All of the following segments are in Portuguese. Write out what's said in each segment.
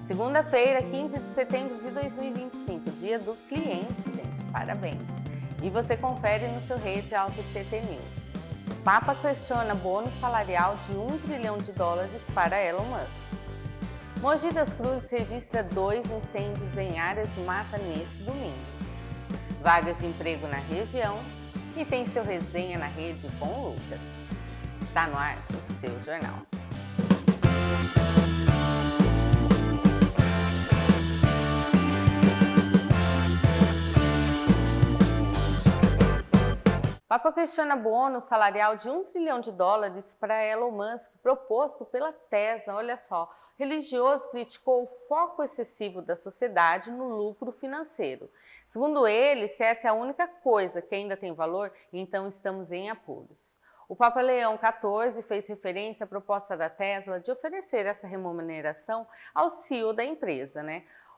Segunda-feira, 15 de setembro de 2025, dia do cliente, gente. Parabéns! E você confere no seu Rede Auto Tietê News. Papa questiona bônus salarial de US$ 1 trilhão para Elon Musk. Mogi das Cruzes registra 2 incêndios em áreas de mata nesse domingo. Vagas de emprego na região e tem seu resenha na rede com o Lucas. Está no ar o seu jornal. Papa questiona bônus salarial de US$ 1 trilhão para Elon Musk, proposto pela Tesla. Olha só, o religioso criticou o foco excessivo da sociedade no lucro financeiro. Segundo ele, se essa é a única coisa que ainda tem valor, então estamos em apuros. O Papa Leão XIV fez referência à proposta da Tesla de oferecer essa remuneração ao CEO da empresa,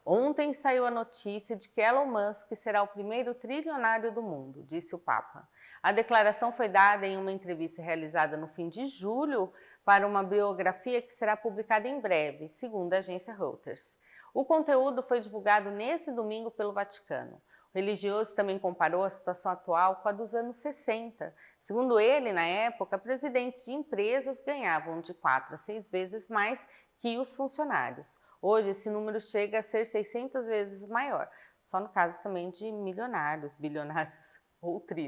Ontem saiu a notícia de que Elon Musk será o primeiro trilionário do mundo, disse o Papa. A declaração foi dada em uma entrevista realizada no fim de julho para uma biografia que será publicada em breve, segundo a agência Reuters. O conteúdo foi divulgado nesse domingo pelo Vaticano. O religioso também comparou a situação atual com a dos anos 60. Segundo ele, na época, presidentes de empresas ganhavam de 4 a 6 vezes mais que os funcionários. Hoje, esse número chega a ser 600 vezes maior, só no caso também de milionários, bilionários ou tri,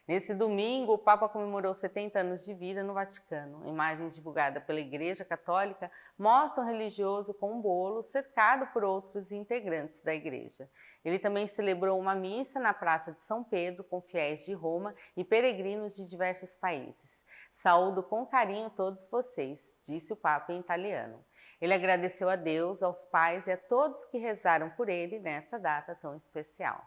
Nesse domingo, o Papa comemorou 70 anos de vida no Vaticano. Imagens divulgadas pela Igreja Católica mostram o religioso com um bolo cercado por outros integrantes da igreja. Ele também celebrou uma missa na Praça de São Pedro com fiéis de Roma e peregrinos de diversos países. Saúdo com carinho todos vocês, disse o Papa em italiano. Ele agradeceu a Deus, aos pais e a todos que rezaram por ele nessa data tão especial.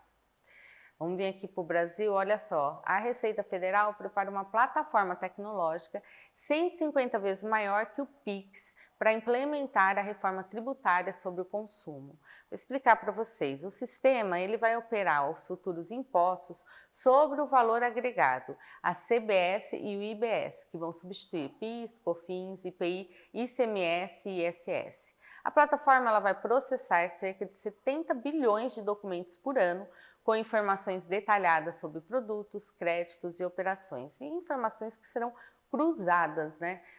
Vamos vir aqui para o Brasil, olha só, a Receita Federal prepara uma plataforma tecnológica 150 vezes maior que o Pix para implementar a reforma tributária sobre o consumo. Vou explicar para vocês, o sistema ele vai operar os futuros impostos sobre o valor agregado, a CBS e o IBS, que vão substituir PIS, COFINS, IPI, ICMS e ISS. A plataforma ela vai processar cerca de 70 bilhões de documentos por ano, com informações detalhadas sobre produtos, créditos e operações, e informações que serão cruzadas,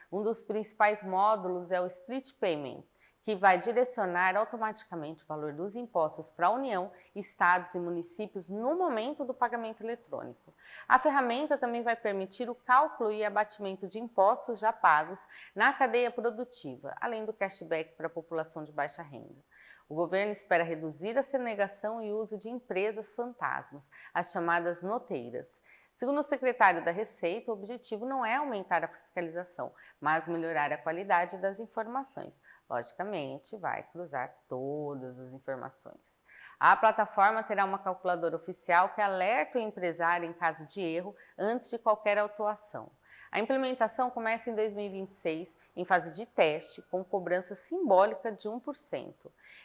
Um dos principais módulos é o Split Payment, que vai direcionar automaticamente o valor dos impostos para a União, estados e municípios no momento do pagamento eletrônico. A ferramenta também vai permitir o cálculo e abatimento de impostos já pagos na cadeia produtiva, além do cashback para a população de baixa renda. O governo espera reduzir a sonegação e uso de empresas fantasmas, as chamadas noteiras. Segundo o secretário da Receita, o objetivo não é aumentar a fiscalização, mas melhorar a qualidade das informações. Logicamente, vai cruzar todas as informações. A plataforma terá uma calculadora oficial que alerta o empresário em caso de erro antes de qualquer autuação. A implementação começa em 2026, em fase de teste, com cobrança simbólica de 1%.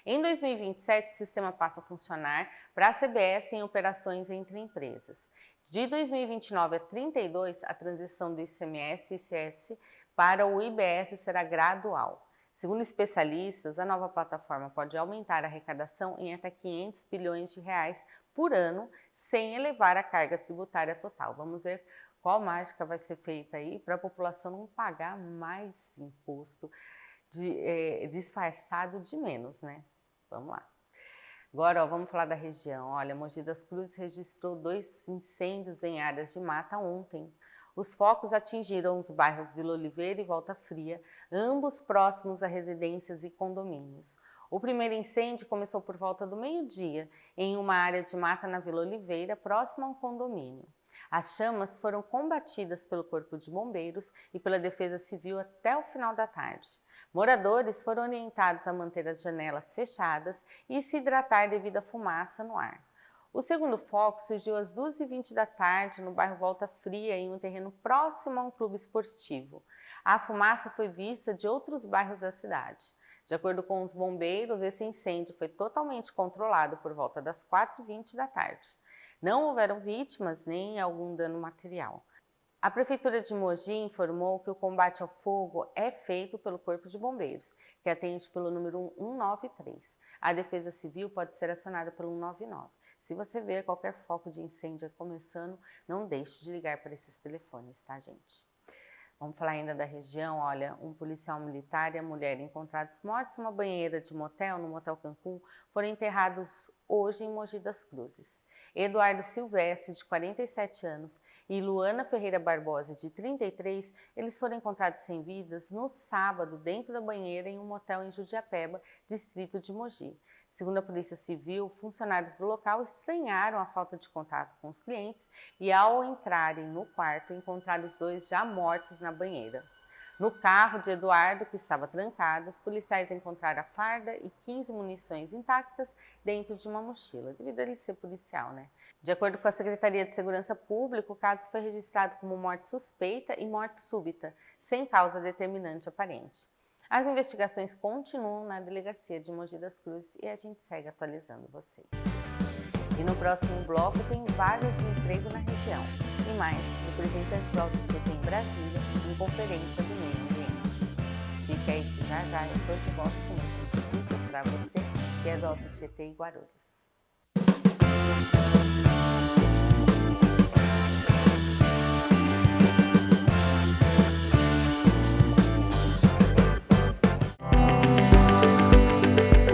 Em 2027, o sistema passa a funcionar para a CBS em operações entre empresas. De 2029 a 2032, a transição do ICMS e ICS para o IBS será gradual. Segundo especialistas, a nova plataforma pode aumentar a arrecadação em até R$ 500 bilhões por ano, sem elevar a carga tributária total. Vamos ver qual mágica vai ser feita aí para a população não pagar mais imposto disfarçado de menos, Vamos lá. Agora, vamos falar da região. Olha, Mogi das Cruzes registrou 2 incêndios em áreas de mata ontem. Os focos atingiram os bairros Vila Oliveira e Volta Fria, ambos próximos a residências e condomínios. O primeiro incêndio começou por volta do meio-dia, em uma área de mata na Vila Oliveira, próxima a um condomínio. As chamas foram combatidas pelo Corpo de Bombeiros e pela Defesa Civil até o final da tarde. Moradores foram orientados a manter as janelas fechadas e se hidratar devido à fumaça no ar. O segundo foco surgiu às 2h20 da tarde no bairro Volta Fria, em um terreno próximo a um clube esportivo. A fumaça foi vista de outros bairros da cidade. De acordo com os bombeiros, esse incêndio foi totalmente controlado por volta das 4h20 da tarde. Não houveram vítimas nem algum dano material. A Prefeitura de Mogi informou que o combate ao fogo é feito pelo Corpo de Bombeiros, que atende pelo número 193. A Defesa Civil pode ser acionada pelo 199. Se você ver qualquer foco de incêndio começando, não deixe de ligar para esses telefones, tá, gente? Vamos falar ainda da região. Olha, um policial militar e a mulher encontrados mortos em uma banheira de motel, no Motel Cancún, foram enterrados hoje em Mogi das Cruzes. Eduardo Silvestre, de 47 anos, e Luana Ferreira Barbosa, de 33, eles foram encontrados sem vidas no sábado dentro da banheira em um motel em Jutiapeba, distrito de Mogi. Segundo a Polícia Civil, funcionários do local estranharam a falta de contato com os clientes e, ao entrarem no quarto, encontraram os dois já mortos na banheira. No carro de Eduardo, que estava trancado, os policiais encontraram a farda e 15 munições intactas dentro de uma mochila, devido a ele ser policial, né? De acordo com a Secretaria de Segurança Pública, o caso foi registrado como morte suspeita e morte súbita, sem causa determinante aparente. As investigações continuam na Delegacia de Mogi das Cruzes e a gente segue atualizando vocês. E no próximo bloco tem vagas de emprego na região. E mais, representante do Alto Tietê em Brasília, em conferência do meio ambiente. Fica aí que já já eu estou de volta com muita notícia para você, que é do Alto Tietê e Guarulhos.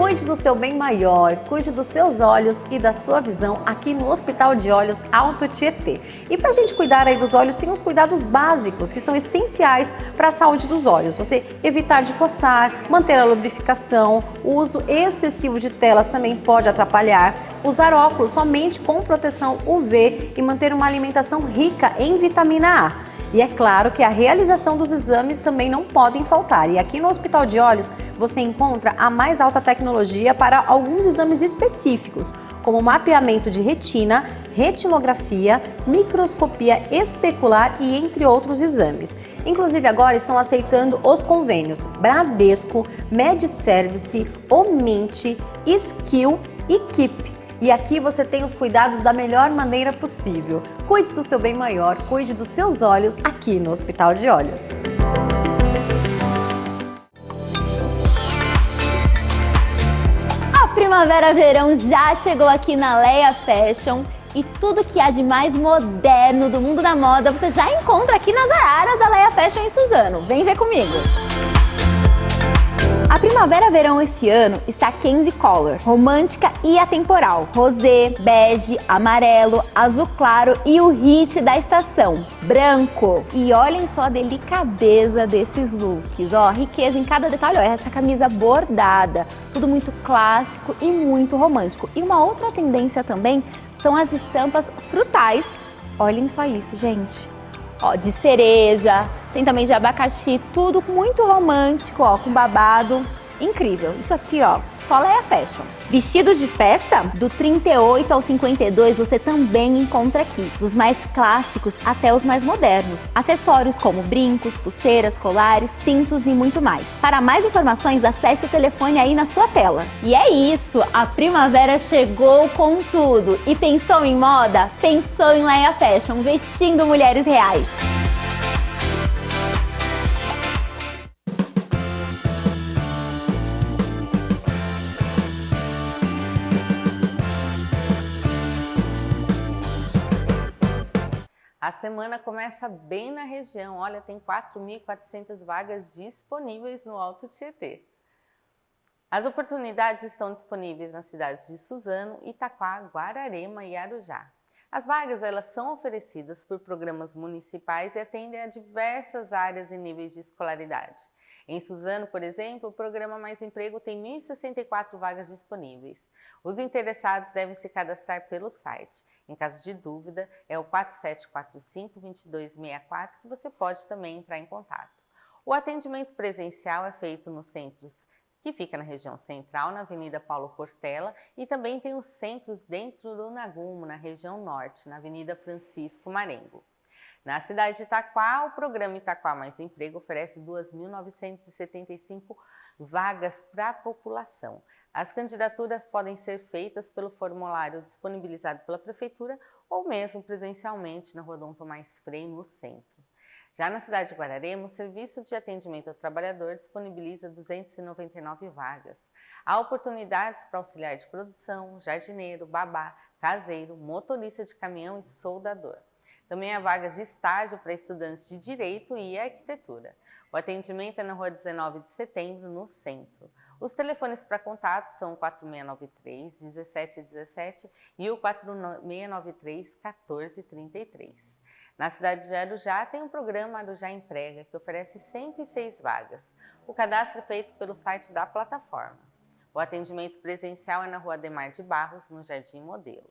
Cuide do seu bem maior, cuide dos seus olhos e da sua visão aqui no Hospital de Olhos Alto Tietê. E para a gente cuidar aí dos olhos, tem uns cuidados básicos que são essenciais para a saúde dos olhos. Você evitar de coçar, manter a lubrificação, o uso excessivo de telas também pode atrapalhar, usar óculos somente com proteção UV e manter uma alimentação rica em vitamina A. E é claro que a realização dos exames também não podem faltar. E aqui no Hospital de Olhos você encontra a mais alta tecnologia para alguns exames específicos, como mapeamento de retina, retinografia, microscopia especular e entre outros exames. Inclusive agora estão aceitando os convênios Bradesco, MedService, Omint, Skill e Keep. E aqui você tem os cuidados da melhor maneira possível. Cuide do seu bem maior, cuide dos seus olhos aqui no Hospital de Olhos. A primavera-verão já chegou aqui na Leia Fashion e tudo que há de mais moderno do mundo da moda você já encontra aqui nas araras da Leia Fashion em Suzano. Vem ver comigo! A primavera-verão esse ano está Candy Color, romântica e atemporal. Rosé, bege, amarelo, azul claro e o hit da estação, branco. E olhem só a delicadeza desses looks, ó, riqueza em cada detalhe. Olha essa camisa bordada, tudo muito clássico e muito romântico. E uma outra tendência também são as estampas frutais. Olhem só isso, gente. Ó, de cereja, tem também de abacaxi, tudo muito romântico, ó, com babado, incrível. Isso aqui, ó, só Leia Fashion. Vestidos de festa, do 38 ao 52 você também encontra aqui, dos mais clássicos até os mais modernos. Acessórios como brincos, pulseiras, colares, cintos e muito mais. Para mais informações, acesse o telefone aí na sua tela. E é isso, a primavera chegou com tudo. E pensou em moda? Pensou em Leia Fashion, vestindo mulheres reais. A semana começa bem na região. Olha, tem 4.400 vagas disponíveis no Alto Tietê. As oportunidades estão disponíveis nas cidades de Suzano, Itaquá, Guararema e Arujá. As vagas elas são oferecidas por programas municipais e atendem a diversas áreas e níveis de escolaridade. Em Suzano, por exemplo, o programa Mais Emprego tem 1.064 vagas disponíveis. Os interessados devem se cadastrar pelo site. Em caso de dúvida, é o 4745-2264 que você pode também entrar em contato. O atendimento presencial é feito nos centros que fica na região central, na Avenida Paulo Portela, e também tem os centros dentro do Nagumo, na região norte, na Avenida Francisco Marengo. Na cidade de Itaquá, o programa Itaquá Mais Emprego oferece 2.975 vagas para a população. As candidaturas podem ser feitas pelo formulário disponibilizado pela Prefeitura ou mesmo presencialmente na Rua Dom Tomás Frei, no centro. Já na cidade de Guararema, o Serviço de Atendimento ao Trabalhador disponibiliza 299 vagas. Há oportunidades para auxiliar de produção, jardineiro, babá, caseiro, motorista de caminhão e soldador. Também há vagas de estágio para estudantes de Direito e Arquitetura. O atendimento é na Rua 19 de Setembro, no centro. Os telefones para contato são o 4693-1717 e o 4693-1433. Na cidade de Arujá tem o programa Arujá Emprega, que oferece 106 vagas. O cadastro é feito pelo site da plataforma. O atendimento presencial é na Rua Ademar de Barros, no Jardim Modelo.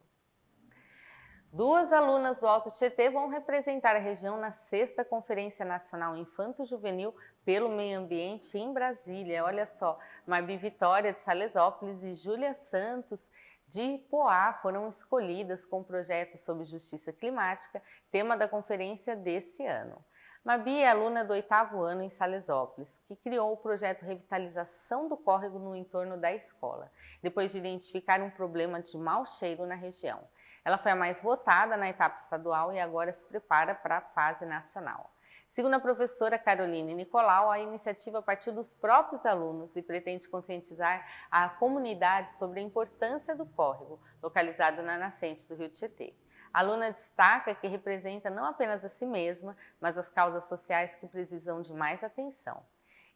2 alunas do Alto Tietê vão representar a região na 6ª Conferência Nacional Infanto-Juvenil pelo Meio Ambiente em Brasília. Olha só, Marbi Vitória de Salesópolis e Júlia Santos de Poá foram escolhidas com o projeto sobre justiça climática, tema da conferência desse ano. Marbi é aluna do 8º ano em Salesópolis, que criou o projeto Revitalização do Córrego no entorno da escola, depois de identificar um problema de mau cheiro na região. Ela foi a mais votada na etapa estadual e agora se prepara para a fase nacional. Segundo a professora Caroline Nicolau, a iniciativa partiu dos próprios alunos e pretende conscientizar a comunidade sobre a importância do córrego, localizado na nascente do Rio Tietê. A aluna destaca que representa não apenas a si mesma, mas as causas sociais que precisam de mais atenção.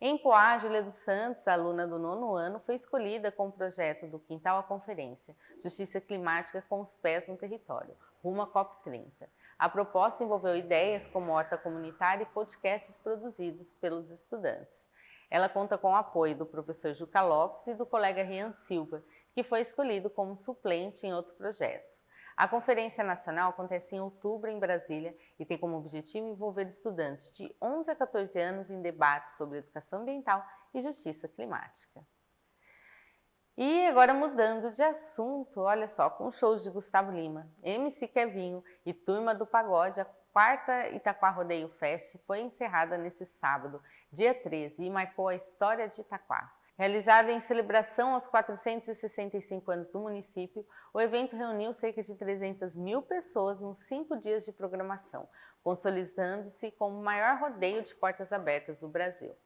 Em Poá, Júlia dos Santos, aluna do 9º ano, foi escolhida com o projeto do Quintal à Conferência, Justiça Climática com os Pés no Território, rumo à COP30. A proposta envolveu ideias como horta comunitária e podcasts produzidos pelos estudantes. Ela conta com o apoio do professor Juca Lopes e do colega Rian Silva, que foi escolhido como suplente em outro projeto. A Conferência Nacional acontece em outubro em Brasília e tem como objetivo envolver estudantes de 11 a 14 anos em debates sobre educação ambiental e justiça climática. E agora mudando de assunto, olha só, com shows de Gustavo Lima, MC Kevinho e Turma do Pagode, a 4ª Itaquá Rodeio Fest foi encerrada nesse sábado, dia 13, e marcou a história de Itaquá. Realizada em celebração aos 465 anos do município, o evento reuniu cerca de 300 mil pessoas nos 5 dias de programação, consolidando-se como o maior rodeio de portas abertas do Brasil.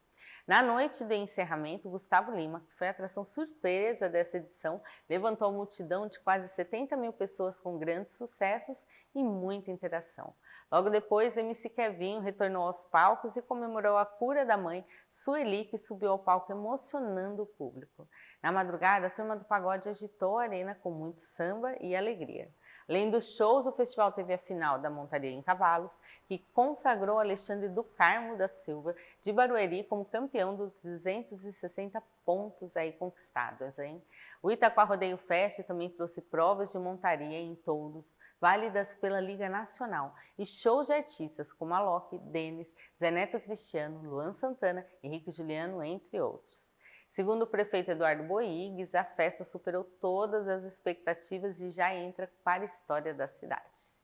Na noite de encerramento, Gustavo Lima, que foi a atração surpresa dessa edição, levantou uma multidão de quase 70 mil pessoas com grandes sucessos e muita interação. Logo depois, MC Kevinho retornou aos palcos e comemorou a cura da mãe, Sueli, que subiu ao palco emocionando o público. Na madrugada, a Turma do Pagode agitou a arena com muito samba e alegria. Além dos shows, o festival teve a final da Montaria em Cavalos, que consagrou Alexandre do Carmo da Silva, de Barueri, como campeão dos 260 pontos aí conquistados, hein? O Itaquá Rodeio Fest também trouxe provas de montaria em touros, válidas pela Liga Nacional, e shows de artistas como Alok, Denis, Zé Neto Cristiano, Luan Santana, Henrique Juliano, entre outros. Segundo o prefeito Eduardo Boigues, a festa superou todas as expectativas e já entra para a história da cidade.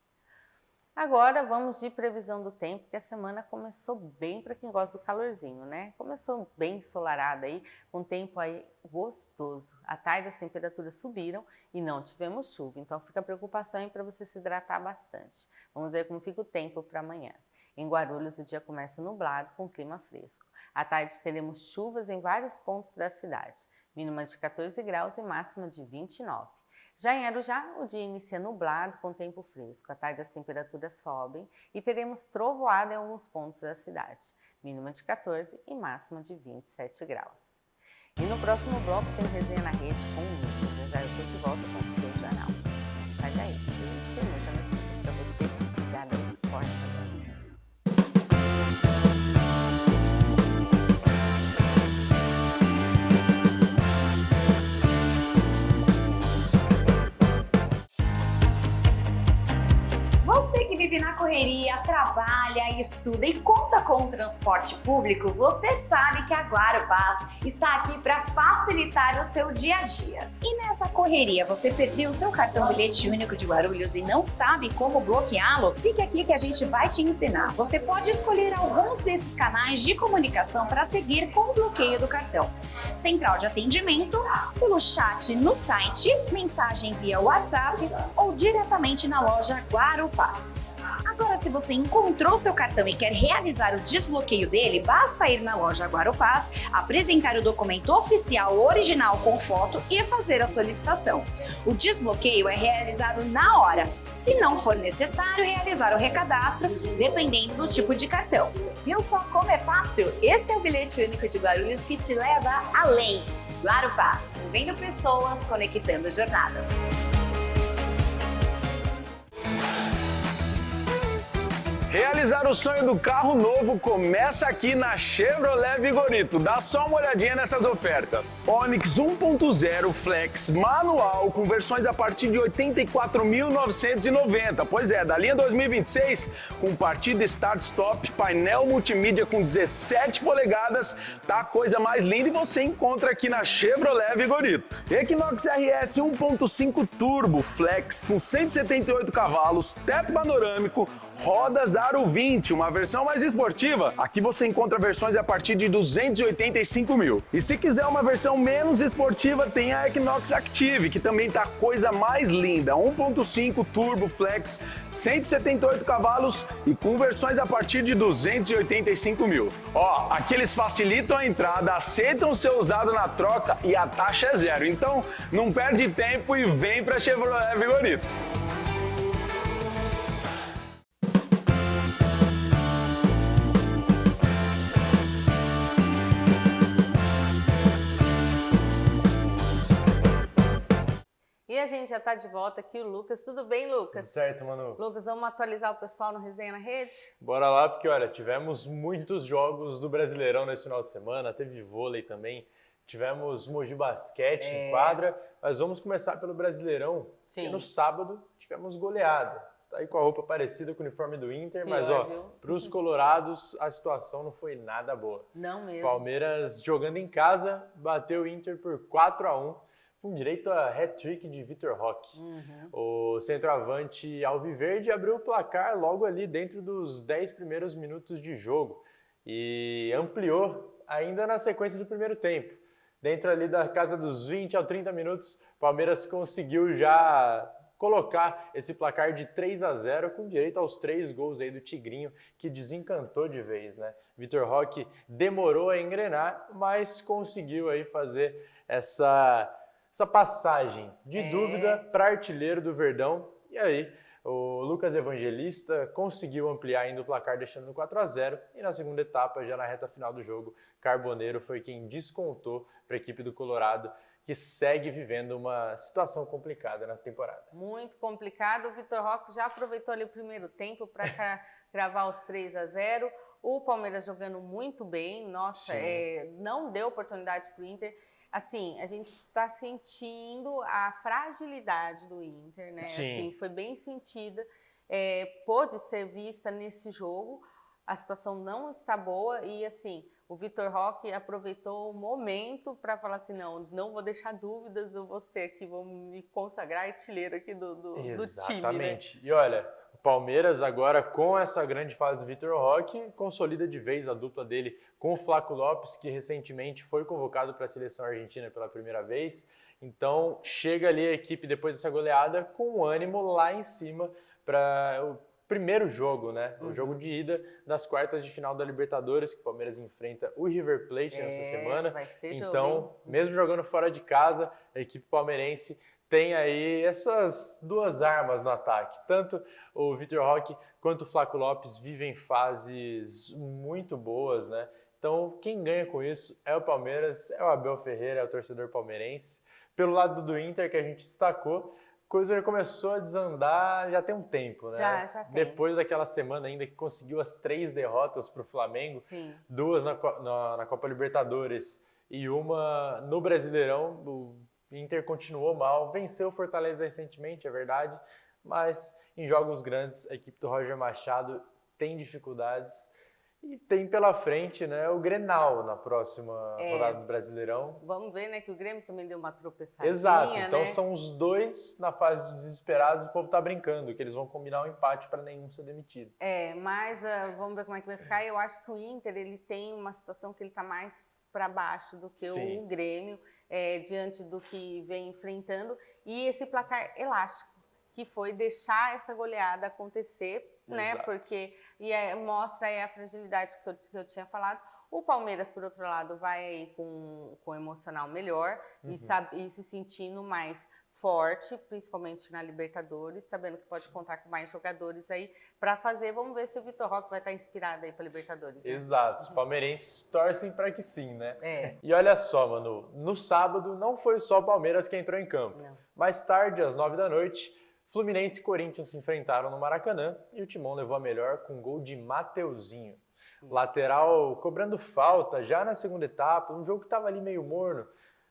Agora vamos de previsão do tempo, que a semana começou bem para quem gosta do calorzinho, né? Começou bem ensolarada aí, com tempo aí gostoso. À tarde as temperaturas subiram e não tivemos chuva, então fica a preocupação aí para você se hidratar bastante. Vamos ver como fica o tempo para amanhã. Em Guarulhos o dia começa nublado com clima fresco. À tarde teremos chuvas em vários pontos da cidade, mínima de 14 graus e máxima de 29. Já em Arujá, o dia inicia nublado com tempo fresco. À tarde as temperaturas sobem e teremos trovoada em alguns pontos da cidade, mínima de 14 e máxima de 27 graus. E no próximo bloco tem resenha na rede com o Lucas. Já eu estou de volta com o seu jornal. Sai daí, tem muita notícia para você ligada ao esporte agora. Vive na correria, trabalha, estuda e conta com o transporte público, você sabe que a Guarupaz está aqui para facilitar o seu dia a dia. E nessa correria, você perdeu o seu cartão bilhete único de Guarulhos e não sabe como bloqueá-lo? Fique aqui que a gente vai te ensinar. Você pode escolher alguns desses canais de comunicação para seguir com o bloqueio do cartão. Central de atendimento, pelo chat no site, mensagem via WhatsApp ou diretamente na loja Guarupaz. Agora, se você encontrou seu cartão e quer realizar o desbloqueio dele, basta ir na loja Guarupaz, apresentar o documento oficial original com foto e fazer a solicitação. O desbloqueio é realizado na hora. Se não for necessário realizar o recadastro, dependendo do tipo de cartão. Viu só como é fácil? Esse é o bilhete único de Guarulhos que te leva além. Guarupaz, movendo pessoas, conectando jornadas. Realizar o sonho do carro novo começa aqui na Chevrolet Vigorito. Dá só uma olhadinha nessas ofertas. Onix 1.0 Flex manual com versões a partir de R$ 84.990. Pois é, da linha 2026 com partida start-stop, painel multimídia com 17 polegadas, tá a coisa mais linda e você encontra aqui na Chevrolet Vigorito. Equinox RS 1.5 Turbo Flex com 178 cavalos, teto panorâmico, rodas Aro 20, uma versão mais esportiva. Aqui você encontra versões a partir de 285 mil. E se quiser uma versão menos esportiva, tem a Equinox Active, que também tá a coisa mais linda. 1.5 Turbo Flex, 178 cavalos e com versões a partir de 285 mil. Ó, aqui eles facilitam a entrada, aceitam ser usado na troca e a taxa é zero. Então, não perde tempo e vem pra Chevrolet Vigorito. E a gente já está de volta aqui, o Lucas. Tudo bem, Lucas? Tudo certo, Manu. Lucas, vamos atualizar o pessoal no Resenha na Rede? Bora lá, porque olha, tivemos muitos jogos do Brasileirão nesse final de semana, teve vôlei também, tivemos Mogi Basquete em quadra, mas vamos começar pelo Brasileirão, porque no sábado tivemos goleada. Está aí com a roupa parecida com o uniforme do Inter, mas ó, para os colorados a situação não foi nada boa. Não mesmo. Palmeiras jogando em casa, bateu o Inter por 4-1. Com direito a hat-trick de Vitor Roque. O centroavante alviverde abriu o placar logo ali dentro dos 10 primeiros minutos de jogo e ampliou ainda na sequência do primeiro tempo. Dentro ali da casa dos 20 a 30 minutos, Palmeiras conseguiu já colocar esse placar de 3-0 com direito aos 3 gols aí do Tigrinho, que desencantou de vez, né? Vitor Roque demorou a engrenar, mas conseguiu aí fazer essa passagem de dúvida para artilheiro do Verdão. E aí, o Lucas Evangelista conseguiu ampliar ainda o placar, deixando no 4-0. E na segunda etapa, já na reta final do jogo, Carboneiro foi quem descontou para a equipe do Colorado, que segue vivendo uma situação complicada na temporada. Muito complicado. O Vitor Roque já aproveitou ali o primeiro tempo para gravar os 3-0. O Palmeiras jogando muito bem. Nossa, não deu oportunidade para o Inter. Assim, a gente está sentindo a fragilidade do Inter, né? Sim. Assim, foi bem sentida, pôde ser vista nesse jogo. A situação não está boa e, assim, o Vitor Roque aproveitou o momento para falar assim, não vou deixar dúvidas, eu vou ser aqui, vou me consagrar artilheiro aqui do time, né? Exatamente. E olha, o Palmeiras agora, com essa grande fase do Vitor Roque, consolida de vez a dupla dele com o Flaco Lopes, que recentemente foi convocado para a seleção argentina pela primeira vez. Então, chega ali a equipe, depois dessa goleada, com o ânimo lá em cima para o primeiro jogo, né? O jogo de ida das quartas de final da Libertadores, que o Palmeiras enfrenta o River Plate nessa semana. Vai ser então, mesmo jogando fora de casa, a equipe palmeirense tem aí essas duas armas no ataque. Tanto o Vitor Roque quanto o Flaco Lopes vivem fases muito boas, né? Então, quem ganha com isso é o Palmeiras, é o Abel Ferreira, é o torcedor palmeirense. Pelo lado do Inter, que a gente destacou, a coisa já começou a desandar já tem um tempo, né? Já tem. Depois daquela semana ainda que conseguiu as 3 derrotas para o Flamengo, Sim. 2 na Copa Libertadores e uma no Brasileirão. O Inter continuou mal, venceu o Fortaleza recentemente, é verdade, mas em jogos grandes a equipe do Roger Machado tem dificuldades. E tem pela frente, né, o Grenal na próxima rodada do Brasileirão. Vamos ver, né, que o Grêmio também deu uma tropeçadinha, Exato, então né? são os dois na fase dos desesperados, o povo tá brincando, que eles vão combinar um empate para nenhum ser demitido. Mas vamos ver como é que vai ficar. Eu acho que o Inter, ele tem uma situação que ele tá mais para baixo do que Sim. o Grêmio, diante do que vem enfrentando. E esse placar elástico. que foi deixar essa goleada acontecer, né? Exato. Porque mostra aí a fragilidade que eu tinha falado. O Palmeiras, por outro lado, vai aí com o emocional melhor e se sentindo mais forte, principalmente na Libertadores, sabendo que pode contar com mais jogadores aí para fazer. Vamos ver se o Vitor Roque vai estar inspirado aí para Libertadores. Né? Exato, os palmeirenses torcem para que sim, né? É. E olha só, Manu, no sábado não foi só o Palmeiras que entrou em campo. Não. Mais tarde, às 9 da noite, Fluminense e Corinthians se enfrentaram no Maracanã e o Timão levou a melhor com um gol de Mateuzinho. Lateral cobrando falta já na segunda etapa, um jogo que estava ali meio morno.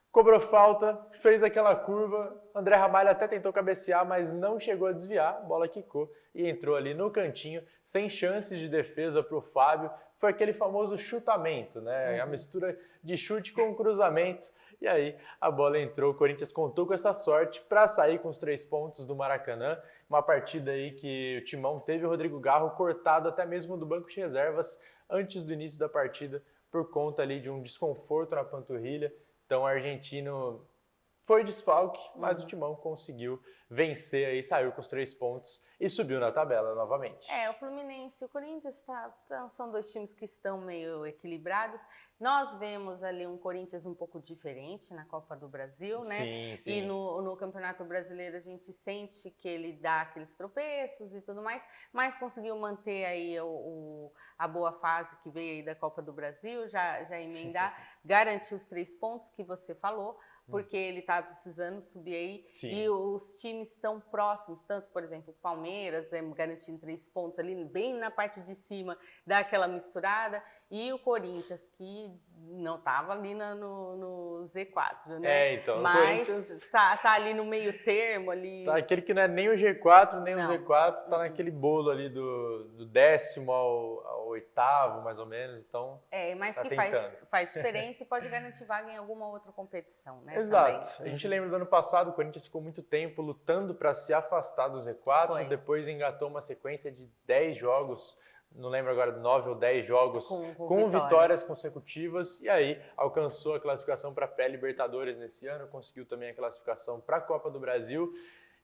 Cobrou falta, fez aquela curva, André Ramalho até tentou cabecear, mas não chegou a desviar, a bola quicou e entrou ali no cantinho, sem chances de defesa para o Fábio. Foi aquele famoso chutamento, né? A mistura de chute com cruzamento. E aí a bola entrou, o Corinthians contou com essa sorte para sair com os 3 pontos do Maracanã. Uma partida aí que o Timão teve o Rodrigo Garro cortado até mesmo do banco de reservas antes do início da partida, por conta ali de um desconforto na panturrilha. Então o argentino foi desfalque, mas o Timão conseguiu vencer aí, saiu com os 3 pontos e subiu na tabela novamente. O Fluminense e o Corinthians são 2 times que estão meio equilibrados. Nós vemos ali um Corinthians um pouco diferente na Copa do Brasil, né? Sim, sim. E no Campeonato Brasileiro a gente sente que ele dá aqueles tropeços e tudo mais, mas conseguiu manter aí a boa fase que veio aí da Copa do Brasil, já emendar, garantir os 3 pontos que você falou, porque ele estava precisando subir aí. Sim. E os times estão próximos, tanto, por exemplo, o Palmeiras garantindo 3 pontos ali, bem na parte de cima, dá aquela misturada, e o Corinthians, que não estava ali no Z4, né? Então, o mas Corinthians tá ali no meio termo ali. tá aquele que não é nem o G4, nem Não. o Z4, tá naquele bolo ali do 10º ao 8º, mais ou menos, então... Mas tá que tentando. faz diferença e pode garantir vaga em alguma outra competição, né? Exato. Também. A gente lembra do ano passado, o Corinthians ficou muito tempo lutando para se afastar do Z4, Foi. depois engatou uma sequência de 10 jogos, não lembro agora, 9 ou 10 jogos com vitórias consecutivas, e aí alcançou a classificação para a pré-Libertadores nesse ano, conseguiu também a classificação para a Copa do Brasil.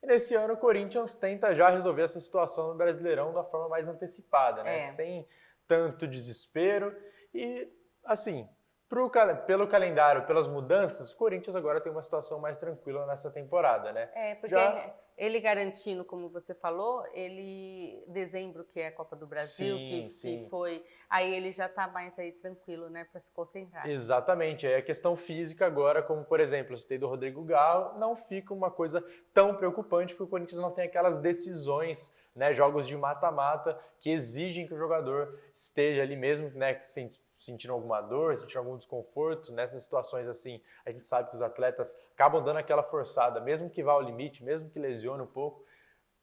E nesse ano o Corinthians tenta já resolver essa situação no Brasileirão da forma mais antecipada, né? Sem tanto desespero. E, assim, pelo calendário, pelas mudanças, o Corinthians agora tem uma situação mais tranquila nessa temporada, né? Porque ele garantindo, como você falou, dezembro, que é a Copa do Brasil, que foi, aí ele já está mais aí tranquilo, né, para se concentrar. Exatamente, aí a questão física agora, como por exemplo, eu citei do Rodrigo Garro, não fica uma coisa tão preocupante, porque o Corinthians não tem aquelas decisões, né, jogos de mata-mata, que exigem que o jogador esteja ali mesmo, né, sentindo alguma dor, sentindo algum desconforto. Nessas situações assim, a gente sabe que os atletas acabam dando aquela forçada, mesmo que vá ao limite, mesmo que lesione um pouco,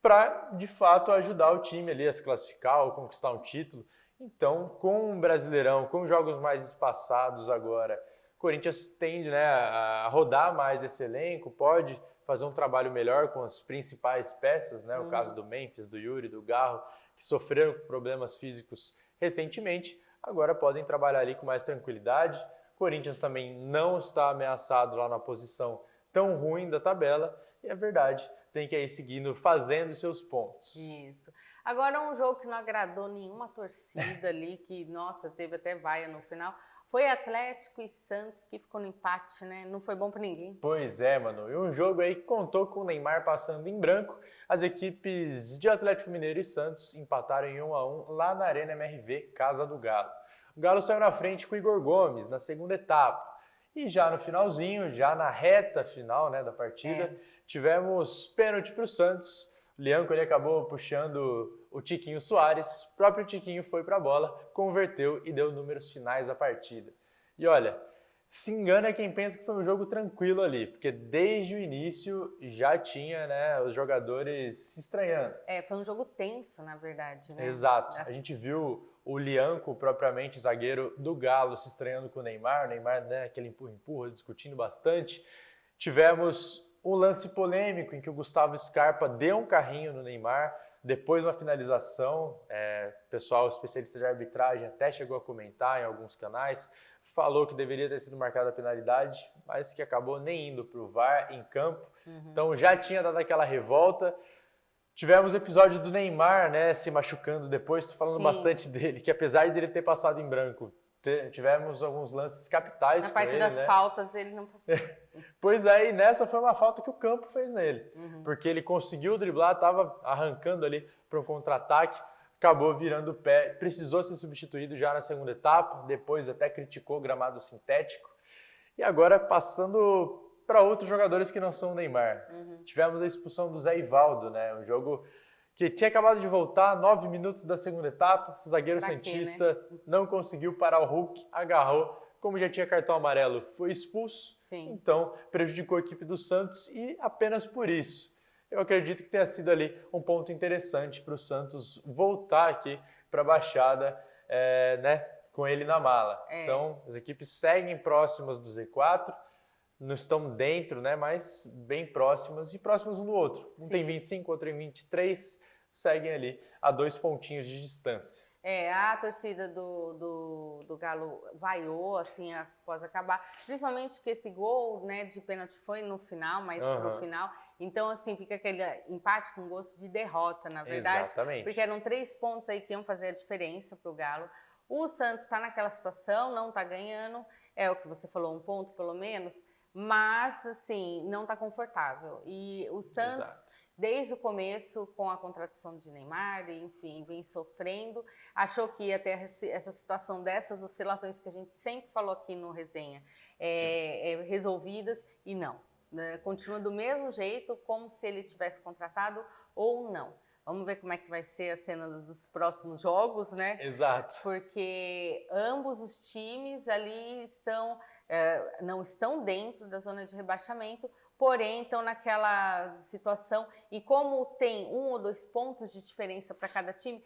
para de fato ajudar o time ali a se classificar ou conquistar um título. Então, com o Brasileirão, com jogos mais espaçados agora, o Corinthians tende, né, a rodar mais esse elenco, pode fazer um trabalho melhor com as principais peças, né, o caso do Memphis, do Yuri, do Garro, que sofreram problemas físicos recentemente, agora podem trabalhar ali com mais tranquilidade. O Corinthians também não está ameaçado lá na posição tão ruim da tabela. E é verdade, tem que ir seguindo, fazendo seus pontos. Isso. Agora um jogo que não agradou nenhuma torcida ali, que, nossa, teve até vaia no final, foi Atlético e Santos, que ficou no empate, né? Não foi bom para ninguém. Pois é, mano. E um jogo aí que contou com o Neymar passando em branco. As equipes de Atlético Mineiro e Santos empataram em 1-1 lá na Arena MRV, Casa do Galo. O Galo saiu na frente com o Igor Gomes na segunda etapa. E já no finalzinho, já na reta final, né, da partida, tivemos pênalti para o Santos. O Lianco ele acabou puxando o Tiquinho Soares, o próprio Tiquinho foi para a bola, converteu e deu números finais à partida. E olha, se engana quem pensa que foi um jogo tranquilo ali, porque desde o início já tinha, né, os jogadores se estranhando. Foi um jogo tenso, na verdade, né? Exato. A gente viu o Lianco, propriamente zagueiro do Galo, se estranhando com o Neymar, né, aquele empurra-empurra, discutindo bastante. Tivemos um lance polêmico em que o Gustavo Scarpa deu um carrinho no Neymar, depois uma finalização, o pessoal especialista de arbitragem até chegou a comentar em alguns canais, falou que deveria ter sido marcada a penalidade, mas que acabou nem indo para o VAR em campo. Então já tinha dado aquela revolta. Tivemos o episódio do Neymar, né, se machucando depois, tô falando Sim. bastante dele, que apesar de ele ter passado em branco, tivemos alguns lances capitais Na com parte ele, das né? faltas ele não passou. Pois é, e nessa foi uma falta que o campo fez nele, Uhum. porque ele conseguiu driblar, estava arrancando ali para um contra-ataque, acabou virando o pé, precisou ser substituído já na segunda etapa, depois até criticou o gramado sintético, e agora passando para outros jogadores que não são o Neymar. Tivemos a expulsão do Zé Ivaldo, né? Um jogo que tinha acabado de voltar, 9 minutos da segunda etapa, o zagueiro Pra quê, santista não conseguiu parar o Hulk, agarrou, como já tinha cartão amarelo, foi expulso, Sim. então prejudicou a equipe do Santos e apenas por isso. Eu acredito que tenha sido ali um ponto interessante para o Santos voltar aqui para a Baixada, né, com ele na mala. Então, as equipes seguem próximas do Z4, não estão dentro, né, mas bem próximas e próximas um do outro. Um tem 25, outro tem 23, seguem ali a 2 pontinhos de distância. A torcida do Galo vaiou, assim, após acabar. Principalmente que esse gol, né, de pênalti foi no final, mas pro final. Então, assim, fica aquele empate com gosto de derrota, na verdade. Exatamente. Porque eram 3 pontos aí que iam fazer a diferença pro Galo. O Santos está naquela situação, não está ganhando. É o que você falou, 1 ponto pelo menos. Mas, assim, não está confortável. E o Santos, desde o começo, com a contratação de Neymar, enfim, vem sofrendo. Achou que ia ter essa situação dessas oscilações que a gente sempre falou aqui no Resenha, resolvidas, e não. Né? Continua do mesmo jeito, como se ele tivesse contratado ou não. Vamos ver como é que vai ser a cena dos próximos jogos, né? Exato. Porque ambos os times ali não estão dentro da zona de rebaixamento, porém estão naquela situação, e como tem 1 ou 2 pontos de diferença para cada time,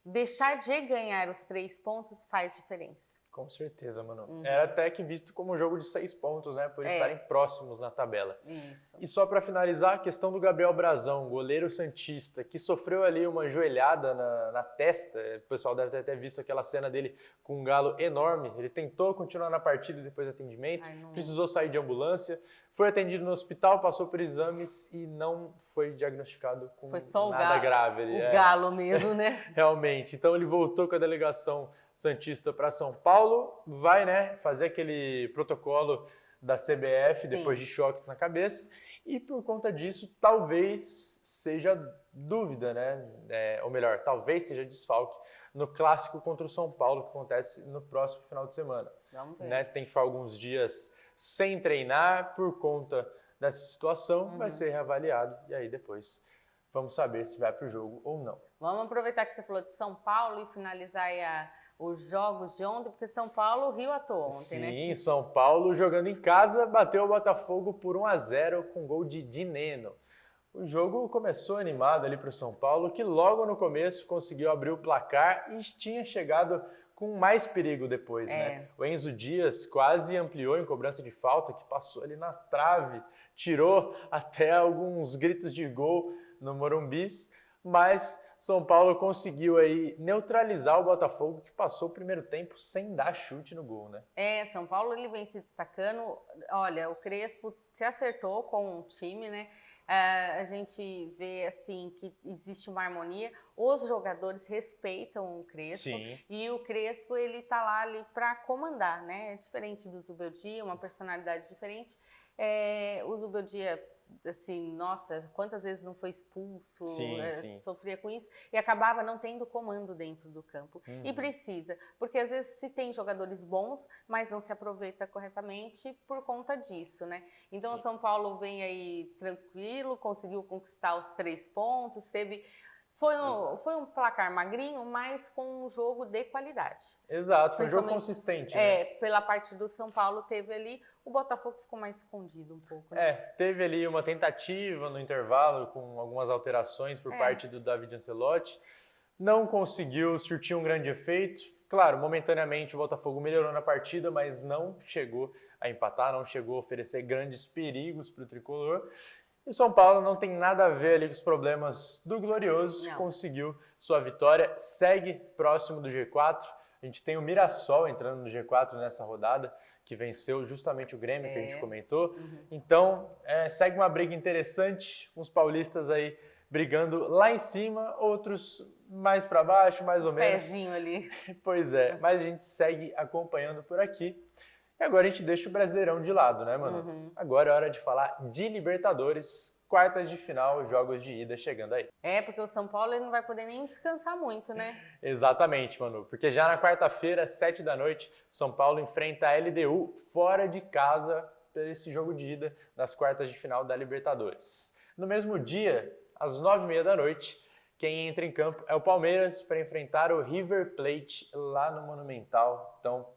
deixar de ganhar os 3 pontos faz diferença. Com certeza, mano. Era até que visto como um jogo de 6 pontos, né? Por estarem próximos na tabela. Isso. E só para finalizar, a questão do Gabriel Brazão, goleiro santista, que sofreu ali uma joelhada na testa. O pessoal deve ter até visto aquela cena dele com um galo enorme. Ele tentou continuar na partida depois do atendimento, precisou sair de ambulância, foi atendido no hospital, passou por exames e não foi diagnosticado com nada grave. O galo mesmo, né? Realmente. Então ele voltou com a delegação santista para São Paulo, vai, né, fazer aquele protocolo da CBF depois de choques na cabeça, e por conta disso talvez seja dúvida, né, ou melhor, talvez seja desfalque no clássico contra o São Paulo, que acontece no próximo final de semana. Vamos ver. Né, tem que ficar alguns dias sem treinar por conta dessa situação, vai ser reavaliado e aí depois vamos saber se vai para o jogo ou não. Vamos aproveitar que você falou de São Paulo e finalizar aí os jogos de ontem, porque São Paulo riu à toa ontem, né? Sim, São Paulo jogando em casa, bateu o Botafogo por 1-0 com gol de Dineno. O jogo começou animado ali para o São Paulo, que logo no começo conseguiu abrir o placar e tinha chegado com mais perigo depois, né? O Enzo Dias quase ampliou em cobrança de falta, que passou ali na trave, tirou até alguns gritos de gol no Morumbis, mas São Paulo conseguiu aí neutralizar o Botafogo, que passou o primeiro tempo sem dar chute no gol, né? São Paulo ele vem se destacando. Olha, o Crespo se acertou com o time, né? A gente vê assim que existe uma harmonia. Os jogadores respeitam o Crespo. Sim. E o Crespo ele tá lá ali para comandar, né? Diferente do Zubeldia, uma personalidade diferente. O Zubeldia, assim, nossa, quantas vezes não foi expulso, sim. sofria com isso e acabava não tendo comando dentro do campo. E precisa, porque às vezes se tem jogadores bons, mas não se aproveita corretamente por conta disso, né? Então o São Paulo vem aí tranquilo, conseguiu conquistar os 3 pontos, foi um placar magrinho, mas com um jogo de qualidade. Exato, foi um jogo consistente. Pela parte do São Paulo teve ali, o Botafogo ficou mais escondido um pouco. Né? Teve ali uma tentativa no intervalo com algumas alterações por parte do David Ancelotti. Não conseguiu surtir um grande efeito. Claro, momentaneamente o Botafogo melhorou na partida, mas não chegou a empatar, não chegou a oferecer grandes perigos para o tricolor. E o São Paulo não tem nada a ver ali com os problemas do Glorioso, conseguiu sua vitória, segue próximo do G4. A gente tem o Mirassol entrando no G4 nessa rodada, que venceu justamente o Grêmio, que a gente comentou. Então, segue uma briga interessante, uns paulistas aí brigando lá em cima, outros mais para baixo, mais ou menos. Pezinho ali. Pois é, mas a gente segue acompanhando por aqui. E agora a gente deixa o Brasileirão de lado, né, mano? Agora é hora de falar de Libertadores, quartas de final, jogos de ida chegando aí. Porque o São Paulo ele não vai poder nem descansar muito, né? Exatamente, Manu, porque já na quarta-feira, 7 da noite, São Paulo enfrenta a LDU fora de casa para esse jogo de ida das quartas de final da Libertadores. No mesmo dia, às 9h30 da noite, quem entra em campo é o Palmeiras para enfrentar o River Plate lá no Monumental. Então,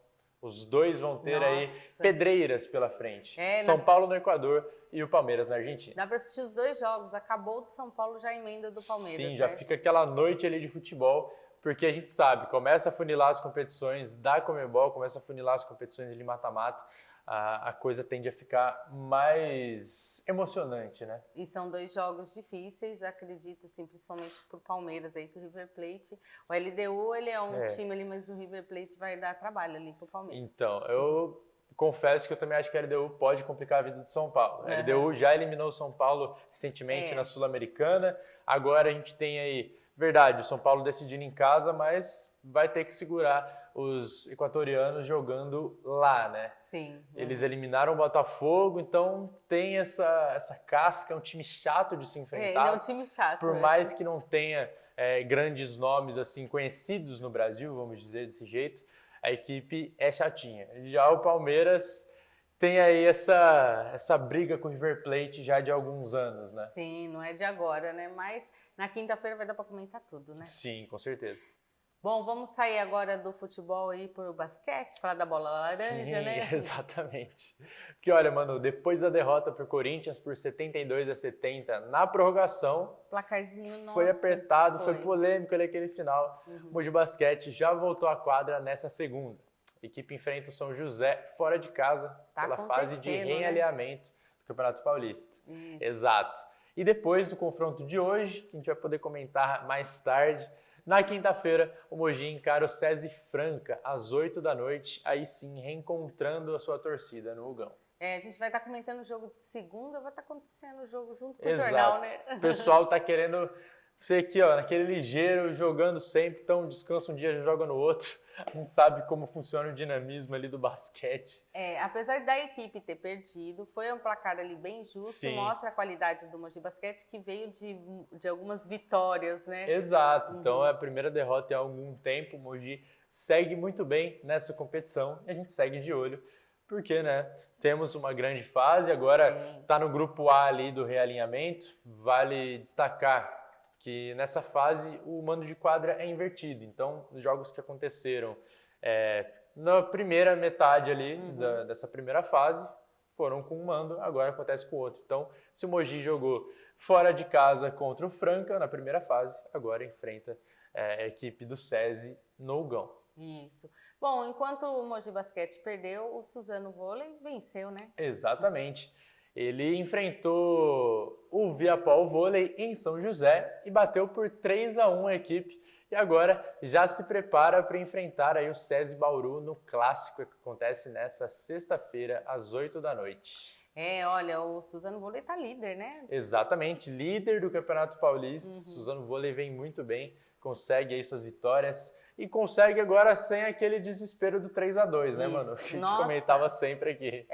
os dois vão ter aí pedreiras pela frente. São Paulo no Equador e o Palmeiras na Argentina. Dá para assistir os dois jogos. Acabou do São Paulo, já emenda do Palmeiras. Sim, já fica aquela noite ali de futebol, porque a gente sabe, começa a funilar as competições da Conmebol, começa a funilar as competições de mata-mata, a coisa tende a ficar mais emocionante, né? E são dois jogos difíceis, acredito, assim, principalmente pro Palmeiras aí, pro River Plate. O LDU, ele é um time ali, mas o River Plate vai dar trabalho ali pro Palmeiras. Então, eu confesso que eu também acho que a LDU pode complicar a vida do São Paulo. A LDU já eliminou o São Paulo recentemente na Sul-Americana, agora a gente tem aí, verdade, o São Paulo decidindo em casa, mas vai ter que segurar os equatorianos jogando lá, né? Sim. Eles eliminaram o Botafogo, então tem essa casca, é um time chato de se enfrentar. Ele é um time chato. Por mais que não tenha grandes nomes assim conhecidos no Brasil, vamos dizer desse jeito, a equipe é chatinha. Já o Palmeiras tem aí essa briga com o River Plate já de alguns anos, né? Sim, não é de agora, né? Mas na quinta-feira vai dar para comentar tudo, né? Sim, com certeza. Bom, vamos sair agora do futebol e ir pro basquete, falar da bola laranja, né? Exatamente. Porque olha, mano, depois da derrota pro Corinthians por 72-70 na prorrogação, Placarzinho, nossa. foi apertado, foi polêmico ali aquele final. O Mogi Basquete já voltou à quadra nessa segunda. A equipe enfrenta o São José fora de casa pela fase de realinhamento do Campeonato Paulista. Isso. Exato. E depois do confronto de hoje, que a gente vai poder comentar mais tarde, na quinta-feira, o Mogi encara o SESI Franca, às 8 da noite, aí sim, reencontrando a sua torcida no Hugão. A gente vai estar comentando o jogo de segunda, vai estar acontecendo o jogo junto com o jornal, né? O pessoal tá querendo ser aqui, ó, naquele ligeiro, jogando sempre, então descansa um dia, já joga no outro. A gente sabe como funciona o dinamismo ali do basquete. Apesar da equipe ter perdido, foi um placar ali bem justo, Sim. Mostra a qualidade do Mogi Basquete, que veio de algumas vitórias, né? Exato, então é a primeira derrota em algum tempo, o Mogi segue muito bem nessa competição e a gente segue de olho, porque, né, temos uma grande fase, agora está no grupo A ali do realinhamento, vale destacar que nessa fase o mando de quadra é invertido. Então, os jogos que aconteceram na primeira metade ali dessa primeira fase foram com um mando, agora acontece com o outro. Então, se o Mogi jogou fora de casa contra o Franca na primeira fase, agora enfrenta a equipe do SESI no Hugão. Isso. Bom, enquanto o Mogi Basquete perdeu, o Suzano Vôlei venceu, né? Exatamente. Ele enfrentou o Viapol Vôlei em São José e bateu por 3-1 a equipe. E agora já se prepara para enfrentar aí o SESI Bauru no clássico que acontece nessa sexta-feira, às 8 da noite. Olha, o Suzano Vôlei tá líder, né? Exatamente, líder do Campeonato Paulista. Suzano Vôlei vem muito bem, consegue aí suas vitórias e consegue agora sem aquele desespero do 3-2, né, mano? Que a gente comentava sempre aqui.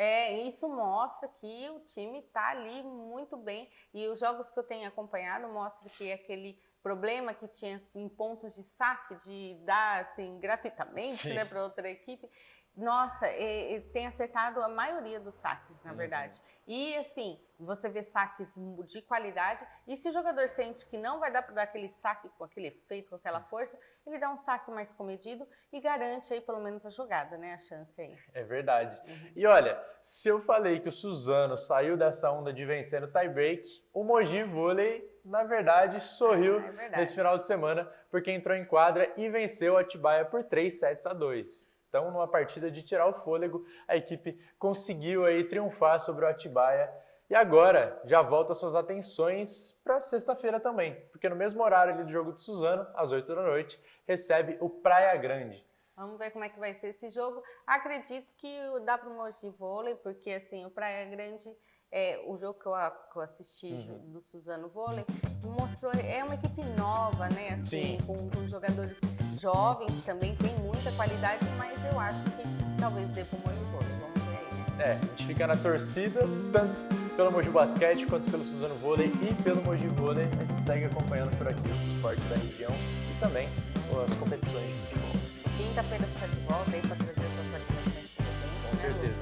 Isso mostra que o time tá ali muito bem e os jogos que eu tenho acompanhado mostram que aquele problema que tinha em pontos de saque, de dar assim gratuitamente, né, para outra equipe, nossa, tem acertado a maioria dos saques, na verdade. E assim, você vê saques de qualidade, e se o jogador sente que não vai dar para dar aquele saque com aquele efeito, com aquela força, ele dá um saque mais comedido e garante aí pelo menos a jogada, né, a chance aí. É verdade. E olha, se eu falei que o Suzano saiu dessa onda de vencer no tie-break, o Mogi Vôlei, na verdade, sorriu nesse final de semana, porque entrou em quadra e venceu o Atibaia por 3-2. Então, numa partida de tirar o fôlego, a equipe conseguiu aí triunfar sobre o Atibaia. E agora já volta suas atenções para sexta-feira também, porque no mesmo horário ali do jogo de Suzano, às 8 da noite, recebe o Praia Grande. Vamos ver como é que vai ser esse jogo. Acredito que dá para o Mogi Vôlei, porque assim, o Praia Grande, o jogo que eu assisti do Suzano Vôlei mostrou, é uma equipe nova, né? Assim, com jogadores jovens também, tem muita qualidade, mas eu acho que talvez dê pro Mogi Vôlei, vamos ver aí, né? A gente fica na torcida, tanto pelo Mogi Basquete, quanto pelo Suzano Vôlei e pelo Mogi Vôlei. A gente segue acompanhando por aqui o esporte da região e também as competições de futebol. Quinta-feira você está de volta aí para trazer as atualizações para a gente, Com certeza,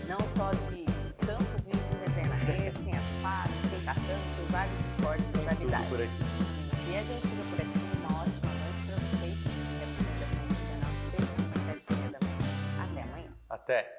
não só de campo, vivo, resenha na rede, tem asfalto, tem tatame, tem vários esportes, modalidades. Tudo por aqui. E a gente fica por aqui. Uma ótima noite para vocês. E a apresentação nacional de segunda, às 7h30 da manhã. Até amanhã. Até!